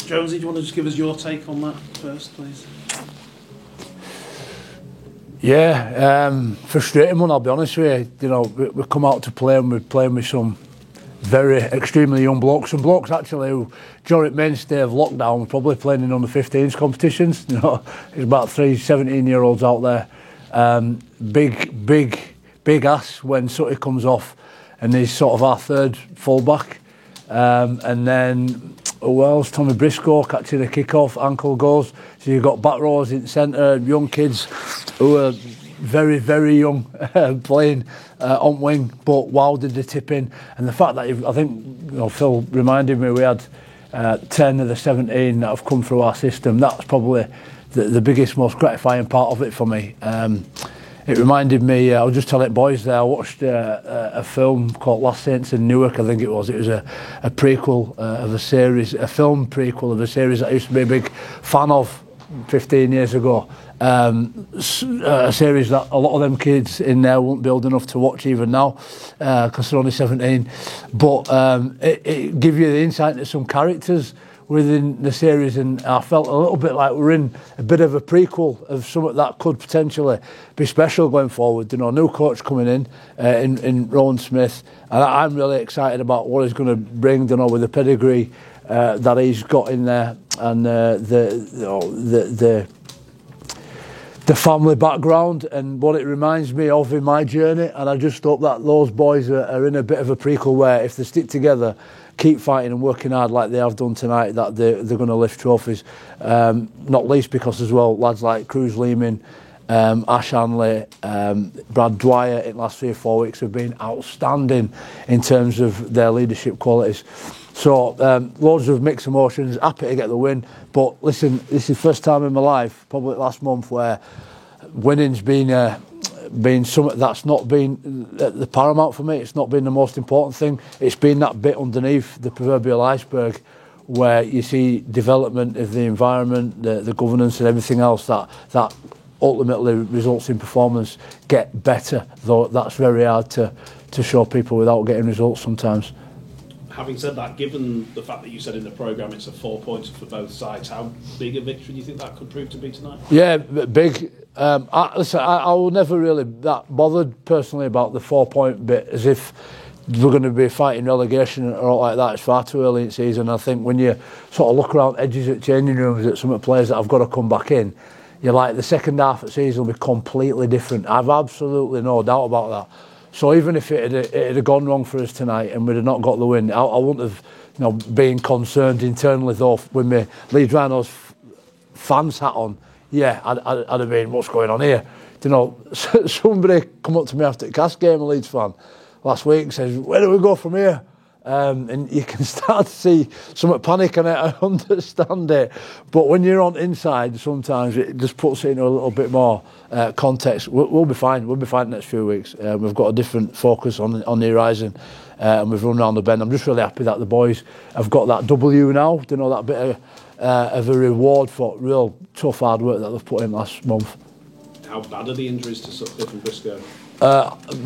Jonesy, do you want to just give us your take on that first, please? Yeah, frustrating one, I'll be honest with you. You know, we come out to play and we're playing with some very extremely young blokes. Some blokes actually who, during mainstay of lockdown, were probably playing in under 15s competitions. You know, there's about 3 17-year-olds out there. Big ass when Sutty comes off, and he's sort of our third fullback. And then who else? Tommy Briscoe catching a kick-off, ankle goes. So you've got back rows in centre, young kids who are very, very young playing on wing, but wow did they tip in. And the fact that I think, you know, Phil reminded me we had 10 of the 17 that have come through our system. That's probably the biggest, most gratifying part of it for me. It reminded me, I was just telling boys there, I watched a film called Last Saints in Newark, I think it was. It was a prequel of a series, a film prequel of a series that I used to be a big fan of 15 years ago. A series that a lot of them kids in there won't be old enough to watch even now, because they're only 17. But it gives you the insight into some characters within the series, and I felt a little bit like we're in a bit of a prequel of something that could potentially be special going forward. You know, new coach coming in Rowan Smith, and I'm really excited about what he's going to bring. You know, with the pedigree that he's got in there, and the family background and what it reminds me of in my journey. And I just hope that those boys are in a bit of a prequel where, if they stick together, keep fighting and working hard like they have done tonight, that they're going to lift trophies. Not least because as well, lads like Cruz Leeman, Ash Hanley, Brad Dwyer in the last 3 or 4 weeks have been outstanding in terms of their leadership qualities. So loads of mixed emotions, happy to get the win. But listen, this is the first time in my life, probably last month, where winning's been something that's not been the paramount for me. It's not been the most important thing. It's been that bit underneath the proverbial iceberg where you see development of the environment, the governance and everything else that ultimately results in performance get better, though that's very hard to show people without getting results sometimes. Having said that, given the fact that you said in the programme it's a 4 points for both sides, how big a victory do you think that could prove to be tonight? Yeah, big. I was never really that bothered personally about the 4 point bit, as if we're going to be fighting relegation or all like that. It's far too early in the season. I think when you sort of look around edges at changing rooms at some of the players that have got to come back in, you're like, the second half of the season will be completely different. I've absolutely no doubt about that. So even if it had gone wrong for us tonight and we'd have not got the win, I wouldn't have, you know, been concerned internally though with me Leeds Rhinos fans hat on. Yeah, I'd have been, what's going on here? You know, somebody come up to me after the Cast game, a Leeds fan, last week, and says, where do we go from here? And you can start to see some panic, and I understand it. But when you're on inside, sometimes it just puts it into a little bit more context. We'll be fine. We'll be fine the next few weeks. We've got a different focus on the horizon, and we've run around the bend. I'm just really happy that the boys have got that W now. You know, that bit of a reward for real tough hard work that they've put in last month. How bad are the injuries to Sutcliffe and Briscoe?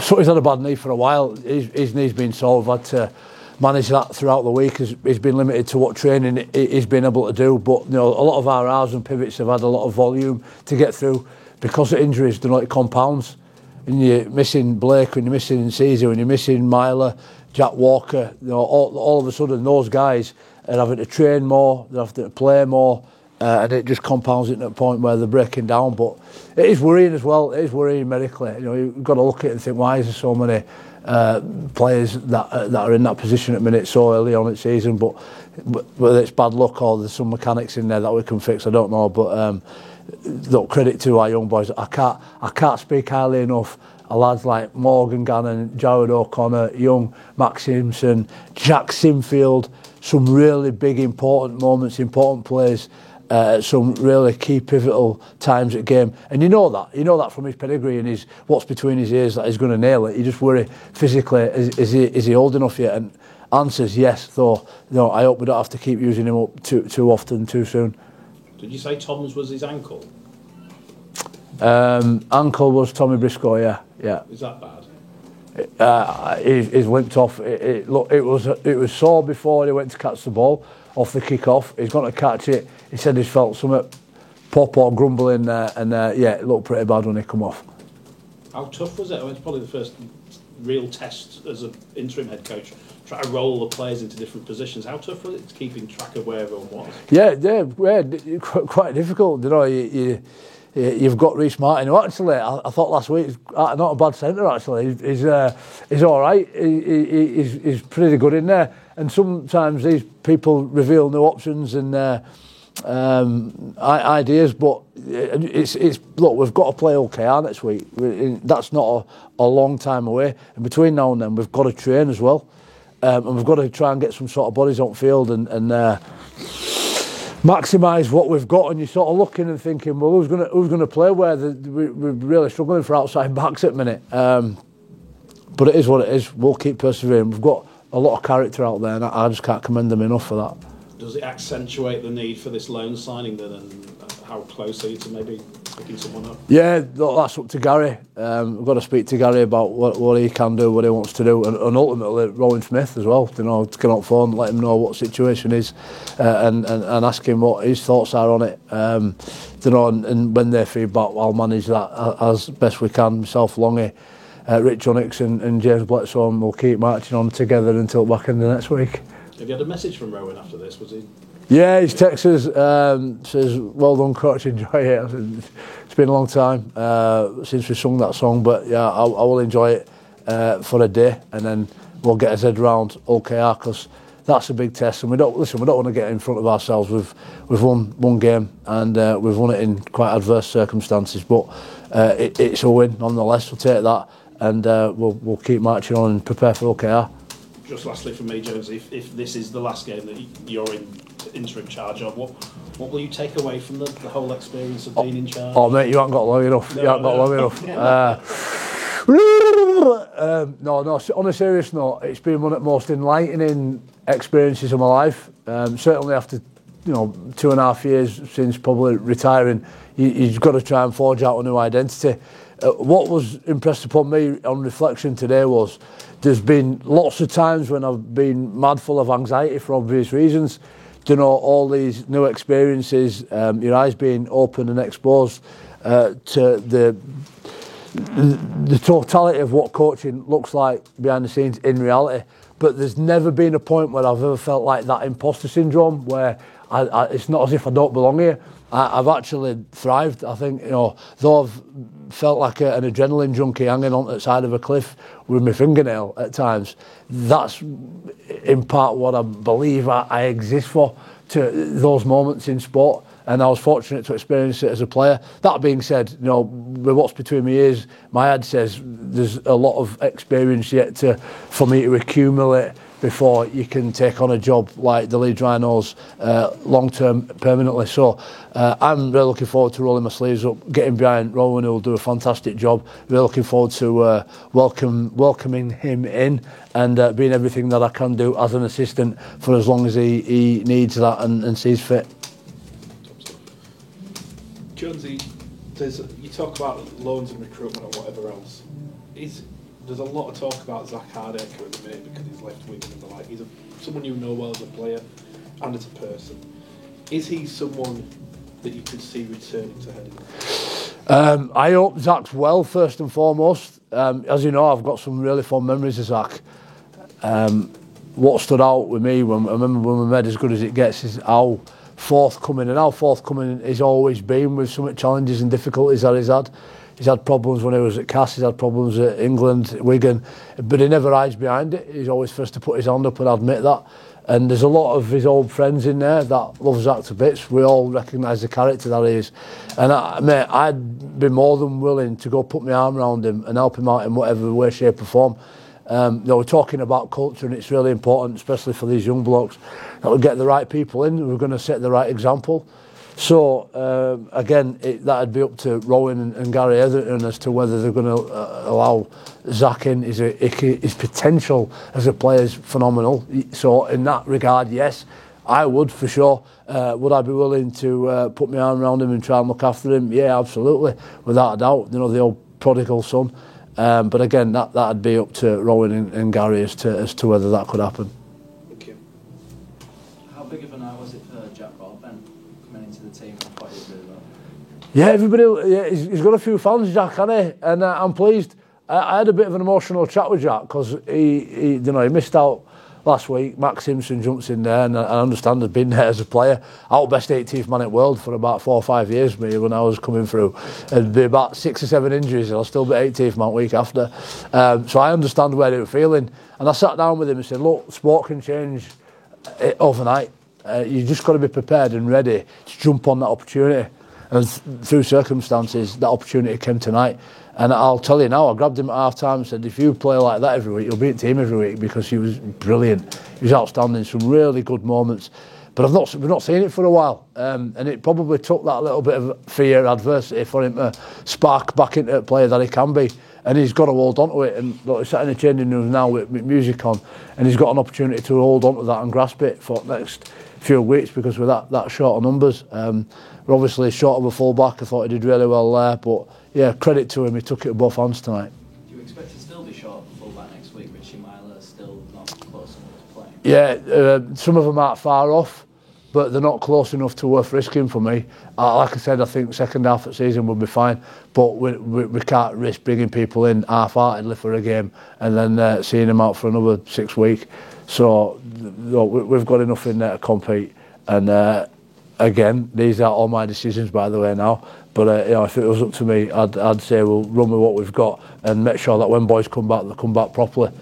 Sutty's had a bad knee for a while. His knee's been sore. We've had to manage that throughout the week. He's been limited to what training he's been able to do. But you know, a lot of our hours and pivots have had a lot of volume to get through because of injuries. You know, it compounds. And you're missing Blake, when you're missing Caesar, when you're missing Myler, Jack Walker. You know, all of a sudden those guys are having to train more, they're having to play more, and it just compounds it to a point where they're breaking down. But it is worrying as well. It is worrying medically. You know, you've got to look at it and think, why is there so many players that are in that position at the minute so early on in the season? But whether it's bad luck or there's some mechanics in there that we can fix, I don't know. But look, credit to our young boys. I can't speak highly enough of lads like Morgan Gannon, Jared O'Connor, young Max Simpson, Jack Sinfield. Some really big, important moments, important plays. Some really key pivotal times at game, and you know that from his pedigree and his what's between his ears that he's going to nail it. You just worry physically, is he old enough yet? And answers yes, though. You know, I hope we don't have to keep using him up too often, too soon. Did you say Tom's was his ankle? Ankle was Tommy Briscoe, yeah. Is that bad? He's limped off. It was sore before he went to catch the ball. off the kick-off. He's going to catch it. He said he's felt something pop or grumble in there, and yeah, it looked pretty bad when he come off. How tough was it? I mean, it's probably the first real test as an interim head coach. Try to roll the players into different positions. How tough was it keeping track of where everyone was? Yeah, quite difficult. You know, you've got Reece Martin, who actually I thought last week not a bad centre. Actually, he's all right. He's pretty good in there. And sometimes these people reveal new options and ideas. But it's look, we've got to play OKR next week. That's not a long time away. And between now and then, we've got to train as well. And we've got to try and get some sort of bodies on field and maximise what we've got. And you're sort of looking and thinking, well, who's going to play where? We're really struggling for outside backs at the minute. But it is what it is. We'll keep persevering. We've got a lot of character out there, and I just can't commend them enough for that. Does it accentuate the need for this loan signing then, and how close are you to maybe picking someone up? Yeah, that's up to Gary. We've got to speak to Gary about what he can do, what he wants to do, and ultimately Rowan Smith as well. You know, to get on phone, let him know what the situation is, and ask him what his thoughts are on it. You know, and when their feedback, I'll manage that as best we can. Myself, Longy, Rich Unnix and James Bledsoe, and we'll keep marching on together until back in the next week. Have you had a message from Rowan after this? Was he? Yeah, he's texted us, says, well done coach, enjoy it. I said, it's been a long time since we sung that song, but yeah, I will enjoy it for a day, and then we'll get his head round OKR, because that's a big test, and we don't want to get in front of ourselves. We've won one game, and we've won it in quite adverse circumstances, but it's a win nonetheless. We'll take that, and we'll keep marching on and prepare for OKR. Just lastly from me, Jones, if this is the last game that you're in interim charge of, what will you take away from the whole experience of being in charge? Oh mate, you haven't got long enough. No, you haven't got long enough. No, on a serious note, it's been one of the most enlightening experiences of my life. Certainly after 2.5 years since probably retiring, you've got to try and forge out a new identity. What was impressed upon me on reflection today was there's been lots of times when I've been mad full of anxiety for obvious reasons. You know, all these new experiences, your eyes being open and exposed to the totality of what coaching looks like behind the scenes in reality. But there's never been a point where I've ever felt like that imposter syndrome, where it's not as if I don't belong here. I've actually thrived. I think, though I've felt like an adrenaline junkie hanging on the side of a cliff with my fingernail at times, that's in part what I believe I exist for, to those moments in sport. And I was fortunate to experience it as a player. That being said, with what's between my ears, my head says there's a lot of experience yet for me to accumulate before you can take on a job like the Leeds Rhinos long-term permanently. So I'm really looking forward to rolling my sleeves up, getting behind Rowan, who will do a fantastic job. Really looking forward to welcoming him in and being everything that I can do as an assistant for as long as he needs that and sees fit. Jonesy, you talk about loans and recruitment or whatever else. There's a lot of talk about Zach Hardacre at the minute because he's left wing and the like. He's someone you know well as a player and as a person. Is he someone that you could see returning to Headingley? I hope Zach's well, first and foremost. As you know, I've got some really fond memories of Zach. What stood out with me, I remember when we made As Good As It Gets, is how forthcoming he's always been with some challenges and difficulties that he's had. He's had problems when he was at Cass, he's had problems at England, Wigan, but he never hides behind it. He's always first to put his hand up and admit that. And there's a lot of his old friends in there that love Zach to bits. We all recognise the character that he is. And I'd be more than willing to go put my arm around him and help him out in whatever way, shape or form. We're talking about culture, and it's really important, especially for these young blokes, that we get the right people in. We're going to set the right example. So again, that'd be up to Rowan and Gary Etherton as to whether they're going to allow Zach in. His potential as a player is phenomenal. So in that regard, yes, I would for sure. Would I be willing to put my arm around him and try and look after him? Yeah, absolutely, without a doubt. The old prodigal son. But again, that'd be up to Rowan and Gary as to whether that could happen. Thank you. How big of an and coming into the team. I thought he did really well. Yeah, everybody. Yeah, he's got a few fans, Jack, hasn't he? And I'm pleased. I had a bit of an emotional chat with Jack because he missed out last week. Max Simpson jumps in there, and I understand has been there as a player. Our best 18th man in the world for about 4 or 5 years, me, when I was coming through. There'd be about 6 or 7 injuries, and I'll still be 18th man week after. So I understand where they were feeling. And I sat down with him and said, look, sport can change overnight. You just got to be prepared and ready to jump on that opportunity. And through circumstances, that opportunity came tonight. And I'll tell you now, I grabbed him at half-time and said, if you play like that every week, you'll beat the team every week, because he was brilliant. He was outstanding, some really good moments. But we've not seen it for a while. And it probably took that little bit of fear, adversity for him to spark back into a player that he can be. And he's got to hold on to it. And look, he's sat in the changing room now with music on, and he's got an opportunity to hold on to that and grasp it for the next few weeks, because with that short of numbers, we're obviously short of a full-back. I thought he did really well there. But, yeah, credit to him. He took it with both hands tonight. Do you expect to still be short of a full-back next week? Richie Myler still not close enough to play? Yeah, some of them aren't far off, but they're not close enough to worth risking for me. Like I said, I think second half of the season will be fine, but we can't risk bringing people in half-heartedly for a game and then seeing them out for another 6 weeks. So we've got enough in there to compete. And again, these are all my decisions, by the way, now. But if it was up to me, I'd say we'll run with what we've got and make sure that when boys come back, they come back properly.